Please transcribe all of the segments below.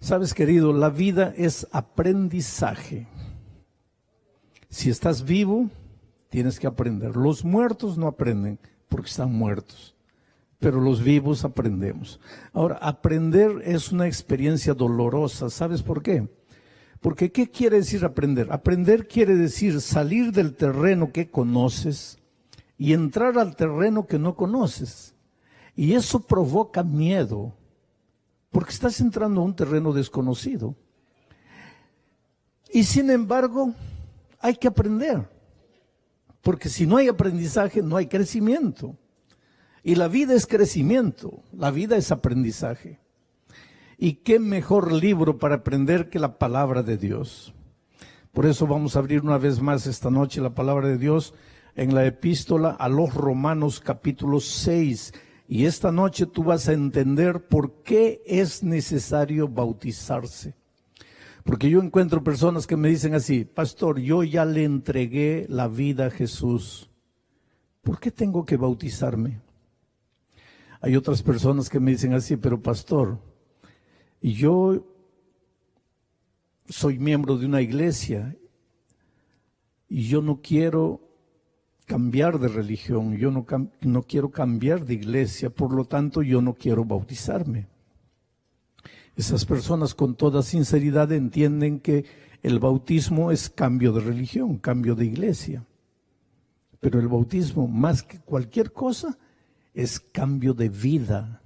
Sabes, querido, la vida es aprendizaje. Si estás vivo, tienes que aprender. Los muertos no aprenden porque están muertos, pero los vivos aprendemos. Ahora, aprender es una experiencia dolorosa. ¿Sabes por qué? Porque ¿qué quiere decir aprender? Aprender quiere decir salir del terreno que conoces y entrar al terreno que no conoces. Y eso provoca miedo, porque estás entrando a un terreno desconocido. Y sin embargo, hay que aprender, porque si no hay aprendizaje, no hay crecimiento. Y la vida es crecimiento, la vida es aprendizaje. Y qué mejor libro para aprender que la palabra de Dios. Por eso vamos a abrir una vez más esta noche la palabra de Dios en la epístola a los Romanos capítulo 6. Y esta noche tú vas a entender por qué es necesario bautizarse. Porque yo encuentro personas que me dicen así: pastor, yo ya le entregué la vida a Jesús, ¿por qué tengo que bautizarme? Hay otras personas que me dicen así: pero pastor, yo soy miembro de una iglesia y yo no quiero cambiar de religión, yo no quiero cambiar de iglesia, por lo tanto yo no quiero bautizarme. Esas personas con toda sinceridad entienden que el bautismo es cambio de religión, cambio de iglesia. Pero el bautismo, más que cualquier cosa, es cambio de vida.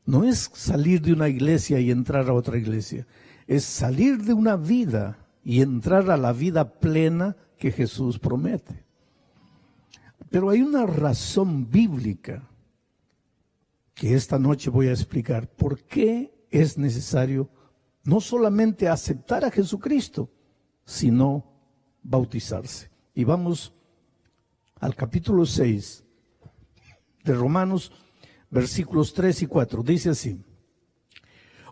No es salir de una iglesia y entrar a otra iglesia. Es salir de una vida y entrar a la vida plena que Jesús promete. Pero hay una razón bíblica que esta noche voy a explicar. ¿Por qué es necesario no solamente aceptar a Jesucristo, sino bautizarse? Y vamos al capítulo 6 de Romanos, versículos 3 y 4. Dice así: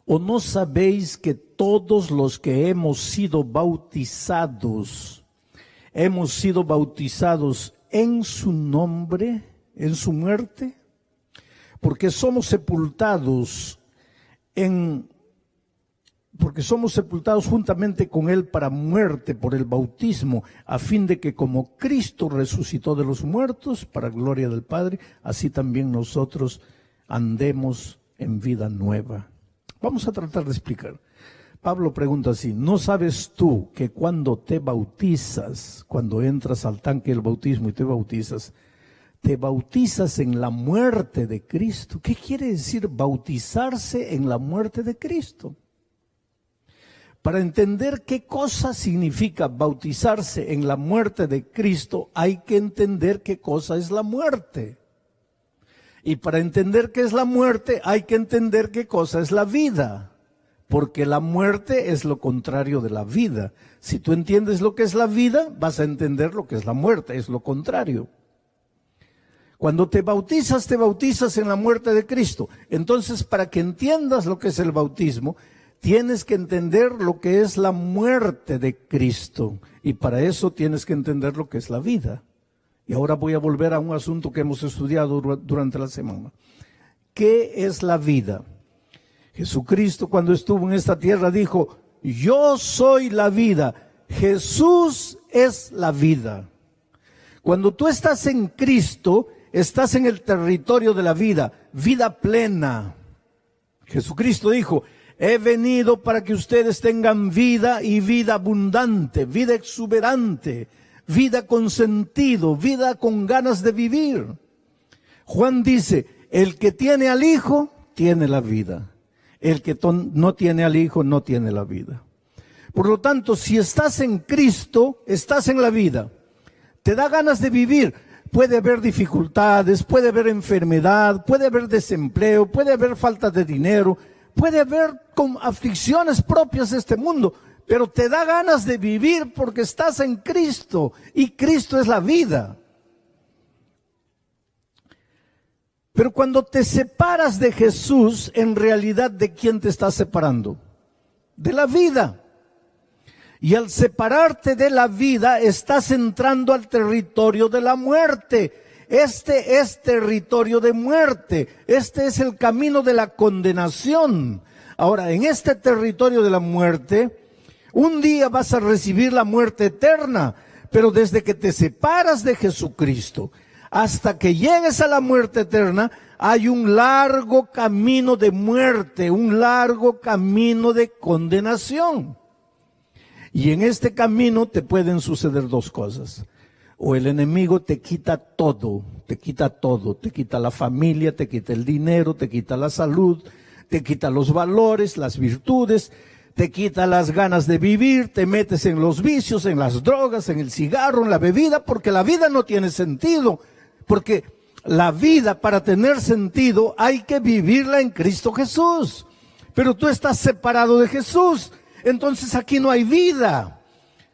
¿o no sabéis que todos los que hemos sido bautizados en su nombre, en su muerte? Porque somos sepultados juntamente con él para muerte por el bautismo, a fin de que como Cristo resucitó de los muertos para gloria del Padre, así también nosotros andemos en vida nueva. Vamos a tratar de explicar. Pablo pregunta así: ¿no sabes tú que cuando te bautizas, cuando entras al tanque del bautismo y te bautizas en la muerte de Cristo? ¿Qué quiere decir bautizarse en la muerte de Cristo? Para entender qué cosa significa bautizarse en la muerte de Cristo, hay que entender qué cosa es la muerte. Y para entender qué es la muerte, hay que entender qué cosa es la vida. Porque la muerte es lo contrario de la vida. Si tú entiendes lo que es la vida, vas a entender lo que es la muerte, es lo contrario. Cuando te bautizas en la muerte de Cristo. Entonces, para que entiendas lo que es el bautismo, tienes que entender lo que es la muerte de Cristo. Y para eso tienes que entender lo que es la vida. Y ahora voy a volver a un asunto que hemos estudiado durante la semana. ¿Qué es la vida? Jesucristo, cuando estuvo en esta tierra, dijo: yo soy la vida. Jesús es la vida. Cuando tú estás en Cristo, estás en el territorio de la vida, vida plena. Jesucristo dijo: he venido para que ustedes tengan vida y vida abundante, vida exuberante, vida con sentido, vida con ganas de vivir. Juan dice: el que tiene al Hijo, tiene la vida. El que no tiene al Hijo, no tiene la vida. Por lo tanto, si estás en Cristo, estás en la vida. Te da ganas de vivir. Puede haber dificultades, puede haber enfermedad, puede haber desempleo, puede haber falta de dinero, puede haber aflicciones propias de este mundo, pero te da ganas de vivir porque estás en Cristo y Cristo es la vida. Pero cuando te separas de Jesús, en realidad, ¿de quién te estás separando? De la vida. Y al separarte de la vida, estás entrando al territorio de la muerte. Este es territorio de muerte. Este es el camino de la condenación. Ahora, en este territorio de la muerte, un día vas a recibir la muerte eterna, pero desde que te separas de Jesucristo hasta que llegues a la muerte eterna, hay un largo camino de muerte, un largo camino de condenación. Y en este camino te pueden suceder dos cosas. O el enemigo te quita todo, te quita la familia, te quita el dinero, te quita la salud, te quita los valores, las virtudes, te quita las ganas de vivir, te metes en los vicios, en las drogas, en el cigarro, en la bebida, porque la vida no tiene sentido, porque la vida, para tener sentido, hay que vivirla en Cristo Jesús. Pero tú estás separado de Jesús, entonces aquí no hay vida.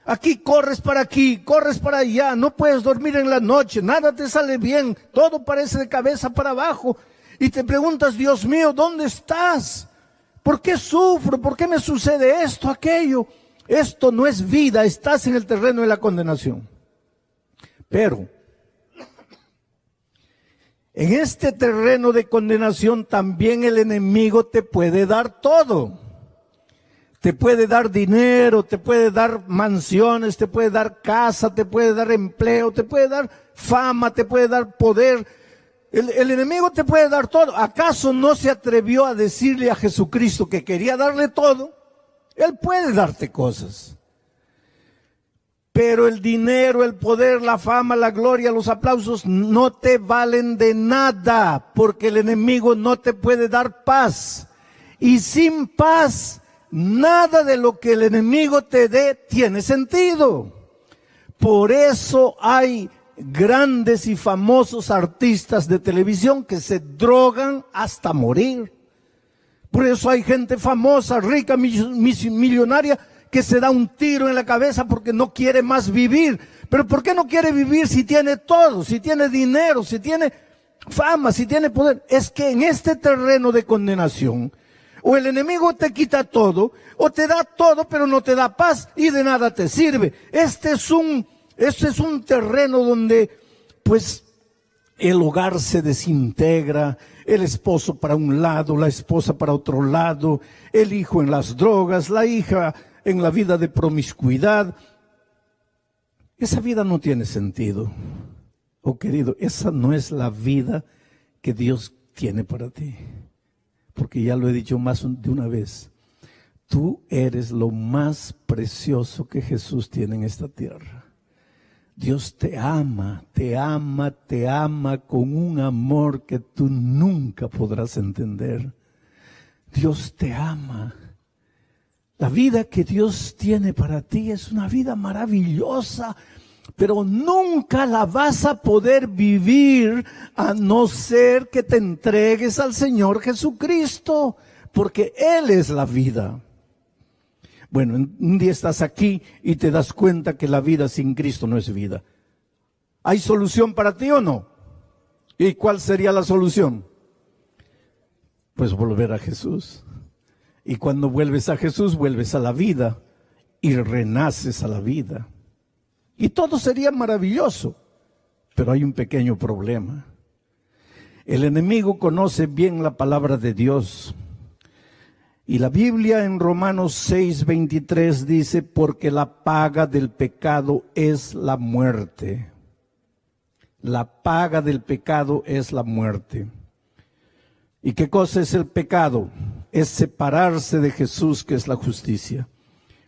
Aquí, corres para allá, no puedes dormir en la noche, nada te sale bien, todo parece de cabeza para abajo. Y te preguntas, Dios mío, ¿dónde estás? ¿Por qué sufro? ¿Por qué me sucede esto, aquello? Esto no es vida, estás en el terreno de la condenación. Pero en este terreno de condenación también el enemigo te puede dar todo. Te puede dar dinero, te puede dar mansiones, te puede dar casa, te puede dar empleo, te puede dar fama, te puede dar poder. El enemigo te puede dar todo. ¿Acaso no se atrevió a decirle a Jesucristo que quería darle todo? Él puede darte cosas. Pero el dinero, el poder, la fama, la gloria, los aplausos no te valen de nada, porque el enemigo no te puede dar paz. Y sin paz, nada de lo que el enemigo te dé tiene sentido. Por eso hay grandes y famosos artistas de televisión que se drogan hasta morir. Por eso hay gente famosa, rica, millonaria, que se da un tiro en la cabeza porque no quiere más vivir. Pero ¿por qué no quiere vivir si tiene todo, si tiene dinero, si tiene fama, si tiene poder? Es que en este terreno de condenación, o el enemigo te quita todo, o te da todo pero no te da paz y de nada te sirve. Este es un terreno donde pues el hogar se desintegra, el esposo para un lado, la esposa para otro lado, el hijo en las drogas, la hija en la vida de promiscuidad. Esa vida no tiene sentido. Oh querido, esa no es la vida que Dios tiene para ti. Porque ya lo he dicho más de una vez, tú eres lo más precioso que Jesús tiene en esta tierra. Dios te ama, te ama, te ama con un amor que tú nunca podrás entender. Dios te ama. La vida que Dios tiene para ti es una vida maravillosa, pero nunca la vas a poder vivir a no ser que te entregues al Señor Jesucristo, porque Él es la vida. Bueno, un día estás aquí y te das cuenta que la vida sin Cristo no es vida. ¿Hay solución para ti o no? ¿Y cuál sería la solución? Pues volver a Jesús. Y cuando vuelves a Jesús, vuelves a la vida y renaces a la vida. Y todo sería maravilloso, pero hay un pequeño problema. El enemigo conoce bien la palabra de Dios. Y la Biblia en Romanos 6:23 dice, porque la paga del pecado es la muerte. La paga del pecado es la muerte. ¿Y qué cosa es el pecado? Es separarse de Jesús, que es la justicia.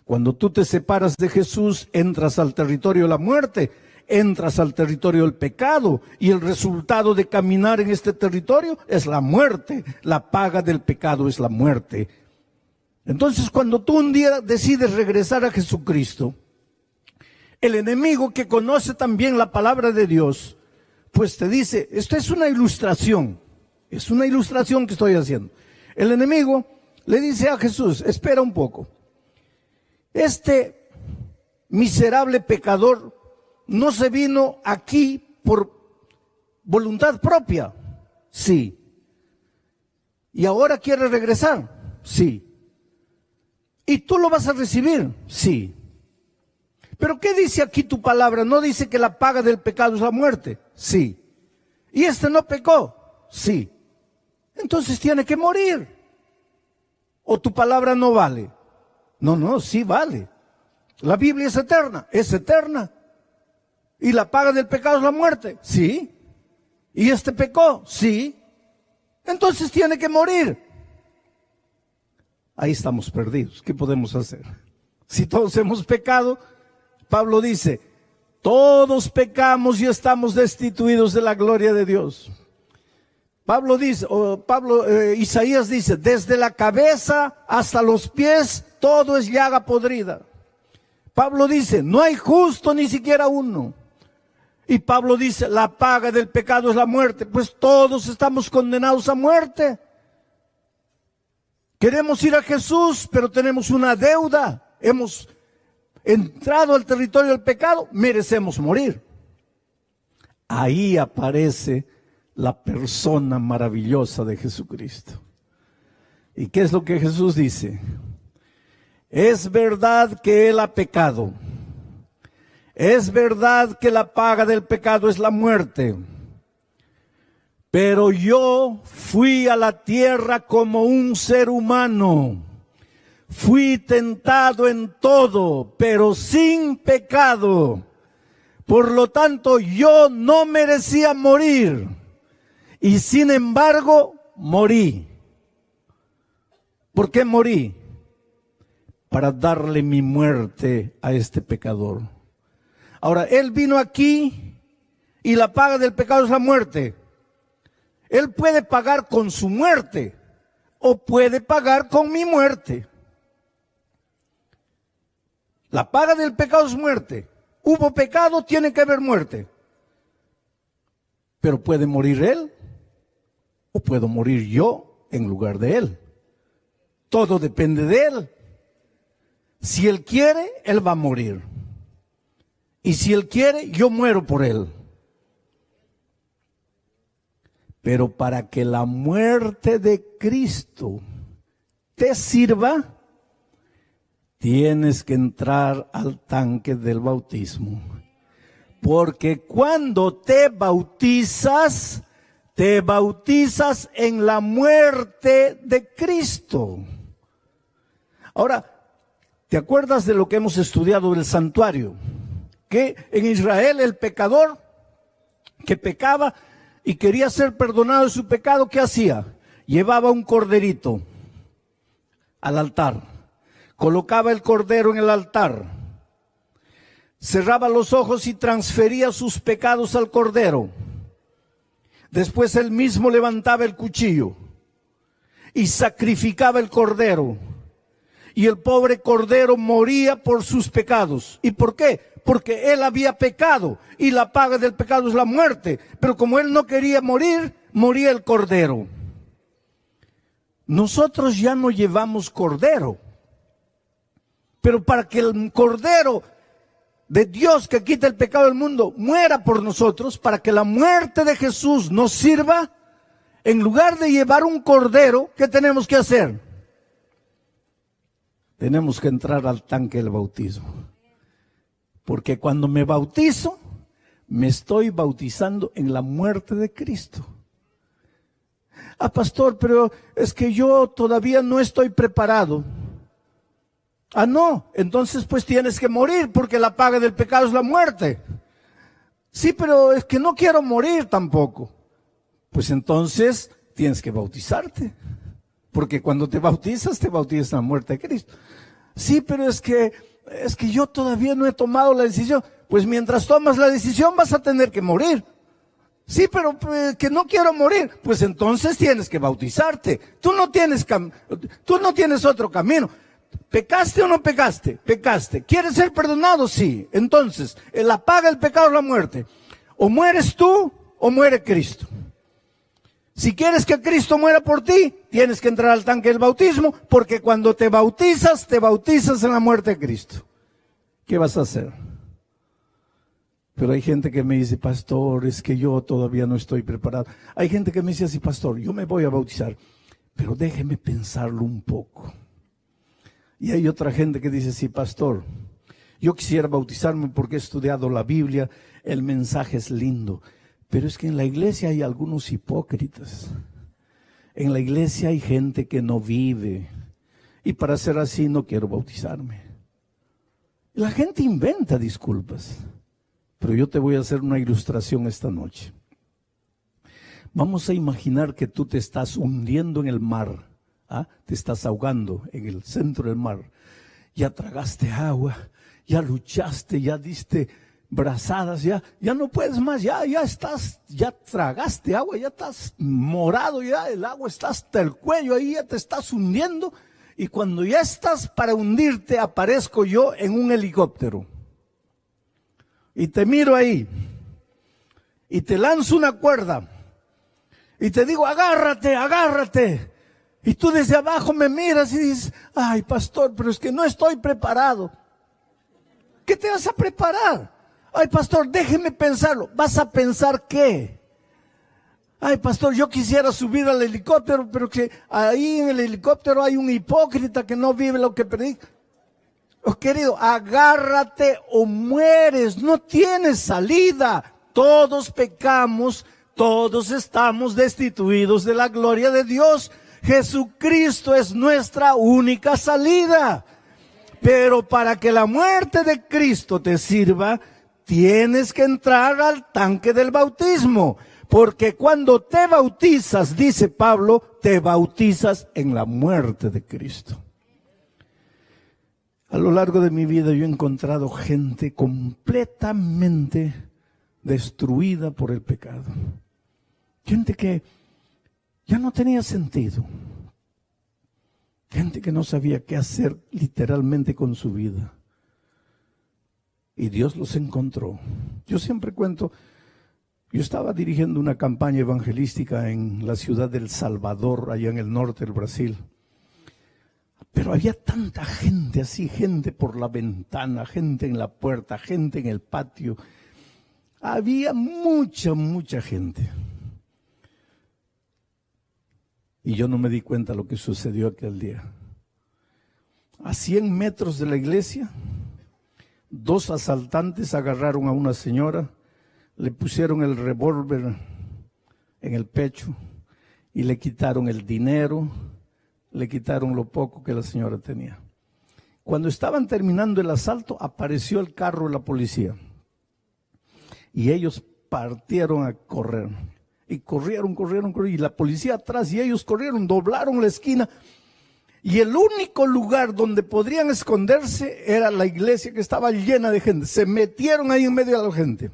Cuando tú te separas de Jesús, entras al territorio de la muerte, entras al territorio del pecado, y el resultado de caminar en este territorio es la muerte. La paga del pecado es la muerte. Entonces, cuando tú un día decides regresar a Jesucristo, el enemigo, que conoce también la palabra de Dios, pues te dice, esto es una ilustración que estoy haciendo. El enemigo le dice a Jesús, espera un poco. Este miserable pecador no se vino aquí por voluntad propia. Sí. ¿Y ahora quiere regresar? Sí. ¿Y tú lo vas a recibir? Sí. ¿Pero qué dice aquí tu palabra? ¿No dice que la paga del pecado es la muerte? Sí. ¿Y este no pecó? Sí. Entonces tiene que morir. ¿O tu palabra no vale? No, no, sí vale. La Biblia es eterna, es eterna. ¿Y la paga del pecado es la muerte? Sí. ¿Y este pecó? Sí. Entonces tiene que morir. Ahí estamos perdidos. ¿Qué podemos hacer? Si todos hemos pecado, Pablo dice, todos pecamos y estamos destituidos de la gloria de Dios. Isaías dice, desde la cabeza hasta los pies, todo es llaga podrida. Pablo dice, no hay justo ni siquiera uno. Y Pablo dice, la paga del pecado es la muerte. Pues todos estamos condenados a muerte. Queremos ir a Jesús, pero tenemos una deuda. Hemos entrado al territorio del pecado, merecemos morir. Ahí aparece la persona maravillosa de Jesucristo. ¿Y qué es lo que Jesús dice? Es verdad que Él ha pecado. Es verdad que la paga del pecado es la muerte. Pero yo fui a la tierra como un ser humano. Fui tentado en todo, pero sin pecado. Por lo tanto, yo no merecía morir. Y sin embargo, morí. ¿Por qué morí? Para darle mi muerte a este pecador. Ahora, Él vino aquí y la paga del pecado es la muerte. Él puede pagar con su muerte o puede pagar con mi muerte. La paga del pecado es muerte. Hubo pecado, tiene que haber muerte. Pero puede morir Él o puedo morir yo en lugar de Él. Todo depende de Él. Si Él quiere, Él va a morir. Y si Él quiere, yo muero por Él. Pero para que la muerte de Cristo te sirva, tienes que entrar al tanque del bautismo. Porque cuando te bautizas en la muerte de Cristo. Ahora, ¿te acuerdas de lo que hemos estudiado del santuario? Que en Israel el pecador que pecaba y quería ser perdonado de su pecado, ¿qué hacía? Llevaba un corderito al altar, colocaba el cordero en el altar, cerraba los ojos y transfería sus pecados al cordero. Después él mismo levantaba el cuchillo y sacrificaba el cordero. Y el pobre cordero moría por sus pecados. ¿Y por qué? Porque él había pecado y la paga del pecado es la muerte. Pero como él no quería morir, moría el cordero. Nosotros ya no llevamos cordero. Pero para que el cordero de Dios que quita el pecado del mundo muera por nosotros, para que la muerte de Jesús nos sirva, en lugar de llevar un cordero, ¿qué tenemos que hacer? Tenemos que entrar al tanque del bautismo. Porque cuando me bautizo, me estoy bautizando en la muerte de Cristo. Ah, pastor, pero es que yo todavía no estoy preparado. Ah, no, entonces pues tienes que morir porque la paga del pecado es la muerte. Sí, pero es que no quiero morir tampoco. Pues entonces tienes que bautizarte. Porque cuando te bautizas en la muerte de Cristo. Sí, pero es que yo todavía no he tomado la decisión. Pues mientras tomas la decisión vas a tener que morir. Sí, pero que no quiero morir. Pues entonces tienes que bautizarte. Tú no tienes otro camino. ¿Pecaste o no pecaste? Pecaste. ¿Quieres ser perdonado? Sí. Entonces, la paga del pecado es la muerte. O mueres tú o muere Cristo. Si quieres que Cristo muera por ti, tienes que entrar al tanque del bautismo, porque cuando te bautizas en la muerte de Cristo. ¿Qué vas a hacer? Pero hay gente que me dice, pastor, es que yo todavía no estoy preparado. Hay gente que me dice así, pastor, yo me voy a bautizar, pero déjeme pensarlo un poco. Y hay otra gente que dice, sí, pastor, yo quisiera bautizarme porque he estudiado la Biblia, el mensaje es lindo. Pero es que en la iglesia hay algunos hipócritas. En la iglesia hay gente que no vive. y para ser así no quiero bautizarme. La gente inventa disculpas, pero yo te voy a hacer una ilustración esta noche. Vamos a imaginar que tú te estás hundiendo en el mar, te estás ahogando en el centro del mar. Ya tragaste agua, ya luchaste, ya diste brazadas, ya no puedes más, ya tragaste agua, ya estás morado, ya el agua está hasta el cuello, ahí ya te estás hundiendo, y cuando ya estás para hundirte, aparezco yo en un helicóptero, y te miro ahí, y te lanzo una cuerda, y te digo, agárrate, agárrate, y tú desde abajo me miras y dices, ay pastor, pero es que no estoy preparado. ¿Qué te vas a preparar? Ay, pastor, déjeme pensarlo. ¿Vas a pensar qué? Ay, pastor, yo quisiera subir al helicóptero, pero que ahí en el helicóptero hay un hipócrita que no vive lo que predica. Oh, querido, agárrate o mueres. No tienes salida. Todos pecamos, todos estamos destituidos de la gloria de Dios. Jesucristo es nuestra única salida. Pero para que la muerte de Cristo te sirva, tienes que entrar al tanque del bautismo, porque cuando te bautizas, dice Pablo, te bautizas en la muerte de Cristo. A lo largo de mi vida yo he encontrado gente completamente destruida por el pecado. Gente que ya no tenía sentido. Gente que no sabía qué hacer literalmente con su vida. Y Dios los encontró. Yo siempre cuento, yo estaba dirigiendo una campaña evangelística en la ciudad de El Salvador, allá en el norte del Brasil. Pero había tanta gente así, gente por la ventana, gente en la puerta, gente en el patio. Había mucha gente. Y yo no me di cuenta lo que sucedió aquel día. A 100 metros de la iglesia, 2 asaltantes agarraron a una señora, le pusieron el revólver en el pecho y le quitaron el dinero, le quitaron lo poco que la señora tenía. Cuando estaban terminando el asalto, apareció el carro de la policía y ellos partieron a correr. Y corrieron, y la policía atrás, y ellos corrieron, doblaron la esquina, y el único lugar donde podrían esconderse era la iglesia, que estaba llena de gente. Se metieron ahí en medio de la gente,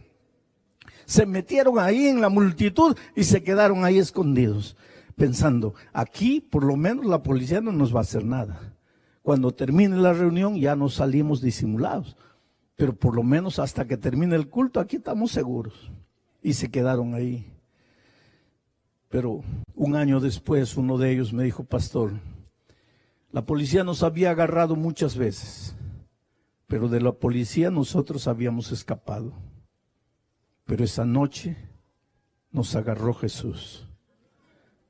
se metieron ahí en la multitud y se quedaron ahí escondidos, pensando, aquí por lo menos la policía no nos va a hacer nada. Cuando termine la reunión ya nos salimos disimulados, pero por lo menos hasta que termine el culto aquí estamos seguros. Y se quedaron ahí. Pero un año después uno de ellos me dijo, pastor, la policía nos había agarrado muchas veces, pero de la policía nosotros habíamos escapado. Pero esa noche nos agarró Jesús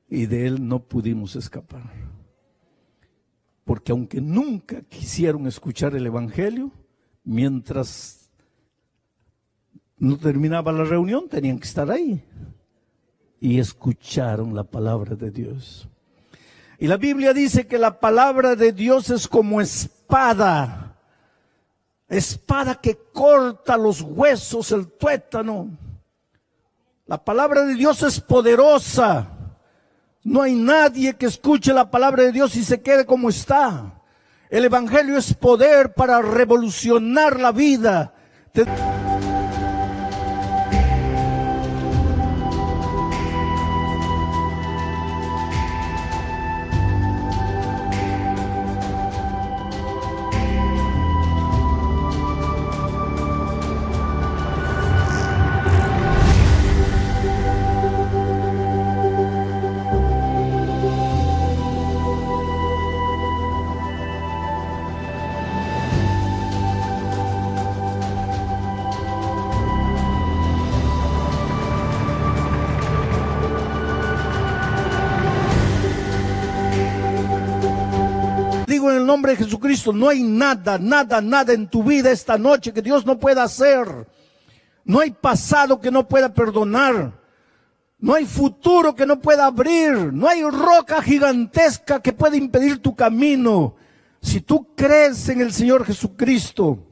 y de él no pudimos escapar. Porque aunque nunca quisieron escuchar el evangelio, mientras no terminaba la reunión tenían que estar ahí. Y escucharon la palabra de Dios. Y la Biblia dice que la palabra de Dios es como espada. Espada que corta los huesos, el tuétano. La palabra de Dios es poderosa. No hay nadie que escuche la palabra de Dios y se quede como está. El evangelio es poder para revolucionar la vida. Digo en el nombre de Jesucristo, no hay nada en tu vida esta noche que Dios no pueda hacer. No hay pasado que no pueda perdonar. No hay futuro que no pueda abrir. No hay roca gigantesca que pueda impedir tu camino. Si tú crees en el Señor Jesucristo,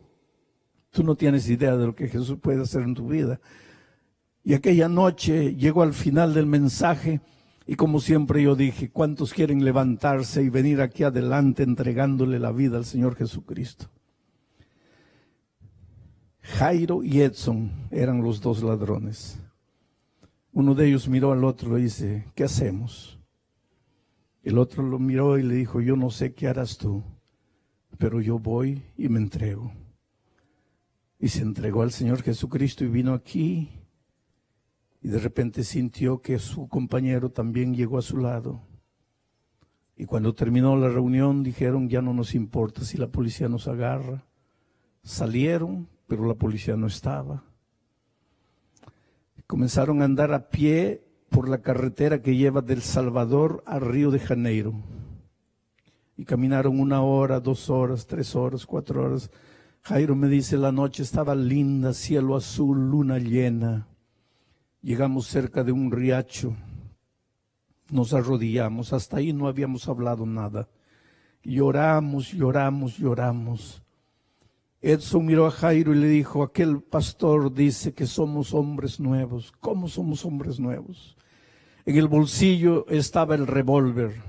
tú no tienes idea de lo que Jesús puede hacer en tu vida. Y aquella noche llegó al final del mensaje y como siempre yo dije, ¿cuántos quieren levantarse y venir aquí adelante entregándole la vida al Señor Jesucristo? Jairo y Edson eran los dos ladrones. Uno de ellos miró al otro y dice, ¿qué hacemos? El otro lo miró y le dijo, yo no sé qué harás tú, pero yo voy y me entrego. Y se entregó al Señor Jesucristo y vino aquí. Y de repente sintió que su compañero también llegó a su lado. Y cuando terminó la reunión dijeron, ya no nos importa si la policía nos agarra. Salieron, pero la policía no estaba. Comenzaron a andar a pie por la carretera que lleva del Salvador a Río de Janeiro. Y caminaron 1 hora, 2 horas, 3 horas, 4 horas. Jairo me dice, la noche estaba linda, cielo azul, luna llena. Llegamos cerca de un riacho, nos arrodillamos, hasta ahí no habíamos hablado nada. Lloramos, lloramos, lloramos. Edson miró a Jairo y le dijo, aquel pastor dice que somos hombres nuevos. ¿Cómo somos hombres nuevos? En el bolsillo estaba el revólver,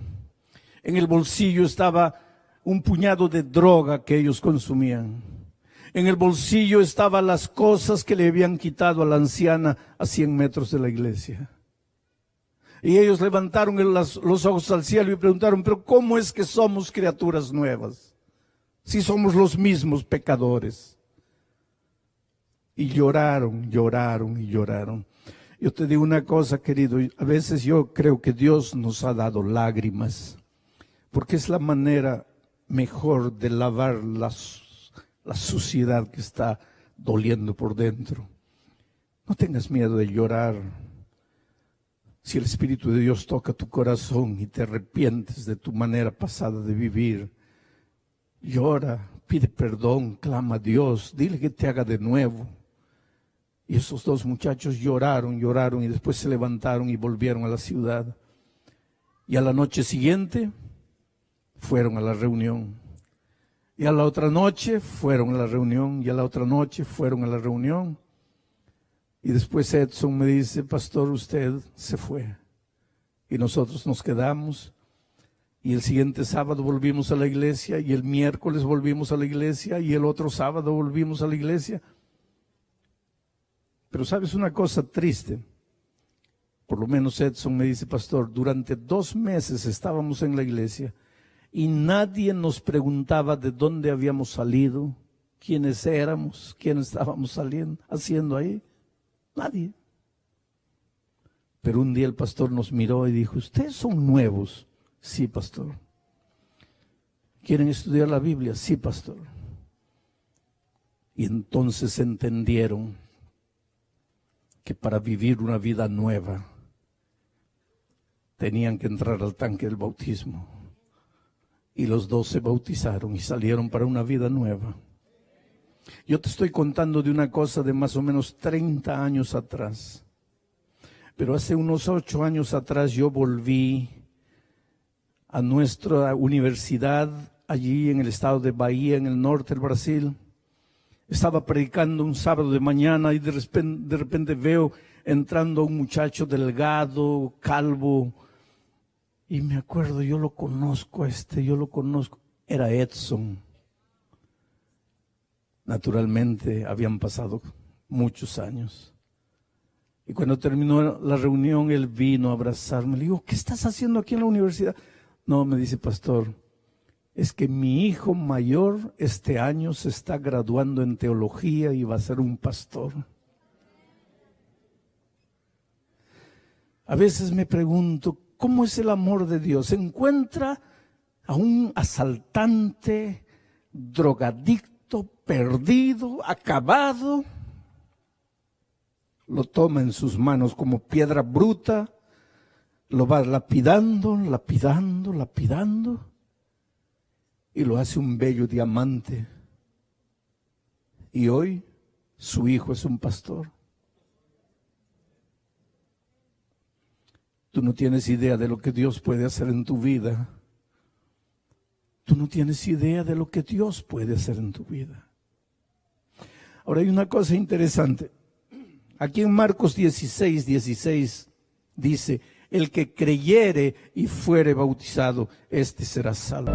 en el bolsillo estaba un puñado de droga que ellos consumían. En el bolsillo estaban las cosas que le habían quitado a la anciana a 100 metros de la iglesia. Y ellos levantaron los ojos al cielo y preguntaron, pero ¿cómo es que somos criaturas nuevas? Si somos los mismos pecadores. Y lloraron, lloraron y lloraron. Yo te digo una cosa, querido, a veces yo creo que Dios nos ha dado lágrimas, porque es la manera mejor de lavar la suciedad que está doliendo por dentro. No tengas miedo de llorar. Si el Espíritu de Dios toca tu corazón y te arrepientes de tu manera pasada de vivir, llora, pide perdón, clama a Dios, dile que te haga de nuevo. Y esos dos muchachos lloraron, lloraron y después se levantaron y volvieron a la ciudad. Y a la noche siguiente fueron a la reunión. Y a la otra noche fueron a la reunión, y a la otra noche fueron a la reunión. Y después Edson me dice, pastor, usted se fue. Y nosotros nos quedamos. Y el siguiente sábado volvimos a la iglesia, y el miércoles volvimos a la iglesia, y el otro sábado volvimos a la iglesia. Pero ¿sabes una cosa triste? Por lo menos Edson me dice, pastor, durante 2 meses estábamos en la iglesia, y nadie nos preguntaba de dónde habíamos salido, quiénes éramos, quiénes estábamos haciendo ahí. Nadie. Pero un día el pastor nos miró y dijo, ¿ustedes son nuevos? Sí, pastor. ¿Quieren estudiar la Biblia? Sí, pastor. Y entonces entendieron que para vivir una vida nueva tenían que entrar al tanque del bautismo. Y los dos se bautizaron y salieron para una vida nueva. Yo te estoy contando de una cosa de más o menos 30 años atrás. Pero hace unos 8 años atrás yo volví a nuestra universidad allí en el estado de Bahía, en el norte del Brasil. Estaba predicando un sábado de mañana y de repente veo entrando un muchacho delgado, calvo. Y me acuerdo, yo lo conozco era Edson. Naturalmente habían pasado muchos años. Y cuando terminó la reunión, él vino a abrazarme. Le digo, ¿qué estás haciendo aquí en la universidad? No, me dice, pastor, es que mi hijo mayor este año se está graduando en teología y va a ser un pastor. A veces me pregunto, ¿cómo es el amor de Dios? Se encuentra a un asaltante, drogadicto, perdido, acabado. Lo toma en sus manos como piedra bruta, lo va lapidando, lapidando, lapidando, y lo hace un bello diamante. Y hoy su hijo es un pastor. Tú no tienes idea de lo que Dios puede hacer en tu vida. Tú no tienes idea de lo que Dios puede hacer en tu vida. Ahora hay una cosa interesante. Aquí en Marcos 16 dice, el que creyere y fuere bautizado, este será salvo.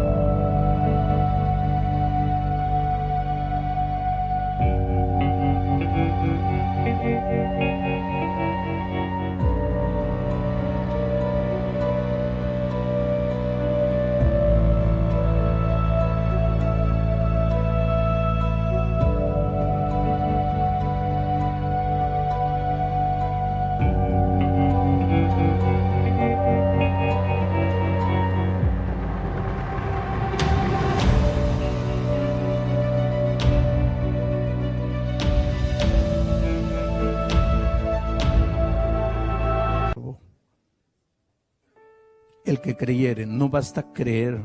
El que creyere, no basta creer.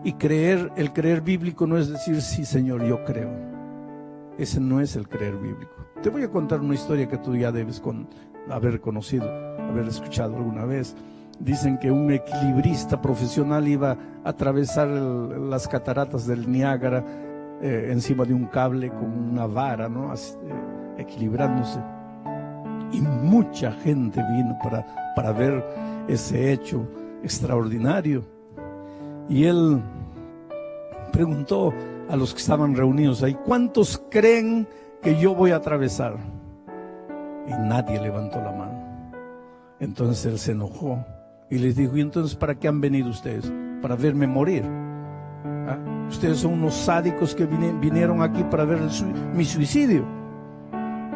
Y creer, el creer bíblico no es decir, sí Señor, yo creo. Ese no es el creer bíblico. Te voy a contar una historia que tú ya debes haber conocido, haber escuchado alguna vez. Dicen que un equilibrista profesional iba a atravesar las cataratas del Niágara encima de un cable con una vara, ¿no? Equilibrándose. Y mucha gente vino para ver ese hecho extraordinario. Y él preguntó a los que estaban reunidos ahí, ¿cuántos creen que yo voy a atravesar? Y nadie levantó la mano. Entonces él se enojó y les dijo, ¿y entonces para qué han venido ustedes? ¿Para verme morir? ¿Ah? Ustedes son unos sádicos que vinieron aquí para ver mi suicidio.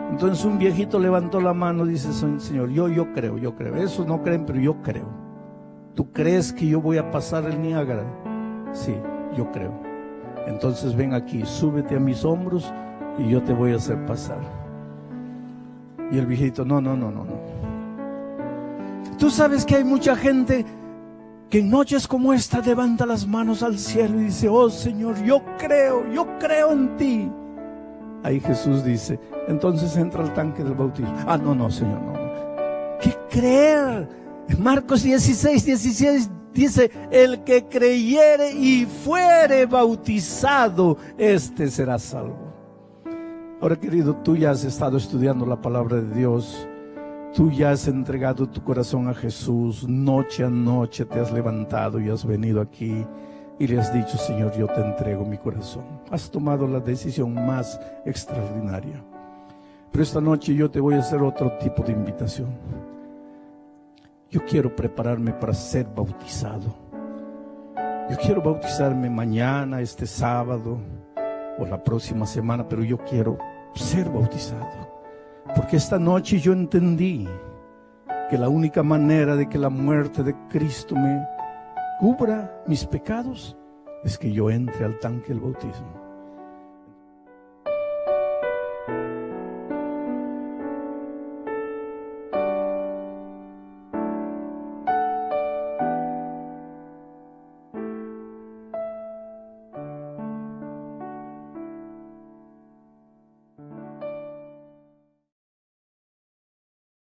Entonces un viejito levantó la mano y dice, Señor, yo creo. Esos no creen, pero yo creo. ¿Tú crees que yo voy a pasar el Niágara? Sí, yo creo. Entonces ven aquí, súbete a mis hombros y yo te voy a hacer pasar. Y el viejito, no. Tú sabes que hay mucha gente que en noches como esta levanta las manos al cielo y dice, oh Señor, yo creo en ti. Ahí Jesús dice, entonces entra al tanque del bautismo. No, Señor, no. ¿Qué creer? Marcos 16 dice, el que creyere y fuere bautizado, este será salvo. Ahora, querido, tú ya has estado estudiando la palabra de Dios. Tú ya has entregado tu corazón a Jesús. Noche a noche te has levantado y has venido aquí. Y le has dicho, Señor, yo te entrego mi corazón. Has tomado la decisión más extraordinaria. Pero esta noche yo te voy a hacer otro tipo de invitación. Yo quiero prepararme para ser bautizado. Yo quiero bautizarme mañana, este sábado o la próxima semana, pero yo quiero ser bautizado. Porque esta noche yo entendí que la única manera de que la muerte de Cristo me cubra mis pecados es que yo entre al tanque del bautismo.